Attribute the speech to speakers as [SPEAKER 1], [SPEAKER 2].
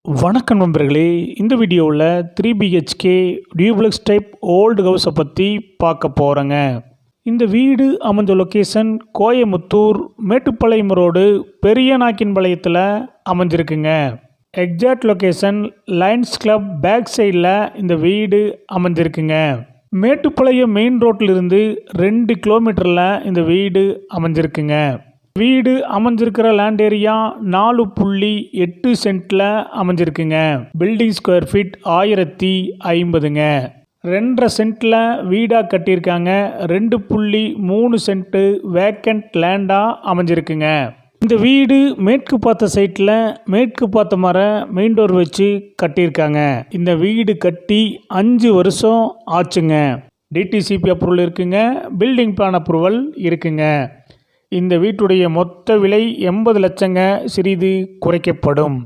[SPEAKER 1] வணக்கம் நண்பர்களே, இந்த வீடியோவில் 3 BHK டியூப்ளெக்ஸ் டைப் ஓல்டு ஹவுஸை பற்றி பார்க்க போகிறேங்க. இந்த வீடு அமைஞ்ச லொக்கேஷன் கோயமுத்தூர் மேட்டுப்பாளையம் ரோடு பெரியநாயக்கன்பாளையத்தில் அமைஞ்சிருக்குங்க. Exact location Lions Club back சைடில் இந்த வீடு அமைஞ்சிருக்குங்க. மேட்டுப்பாளையம் மெயின் ரோட்டிலிருந்து 2 கிலோமீட்டரில் இந்த வீடு அமைஞ்சிருக்குங்க. வீடு அமைஞ்சிருக்கிற லேண்ட் ஏரியா 4.8 சென்ட்டில் அமைஞ்சிருக்குங்க. பில்டிங் ஸ்கொயர் ஃபீட் 1050ங்க. 2.5 சென்ட்டில் வீடாக கட்டியிருக்காங்க. 2.3 சென்ட்டு வேக்கண்ட் லேண்டாக அமைஞ்சிருக்குங்க. இந்த வீடு மேற்கு பார்த்த சைட்டில் மேற்கு பார்த்த மெயின் டோர் வச்சு கட்டியிருக்காங்க. இந்த வீடு கட்டி 5 வருஷம் ஆச்சுங்க. டிடிசிபி அப்ரூவல் இருக்குங்க. பில்டிங் பிளான் அப்ரூவல் இருக்குங்க. இந்த வீட்டுடைய மொத்த விலை 80 லட்சங்க. சிறிது குறைக்கப்படும்.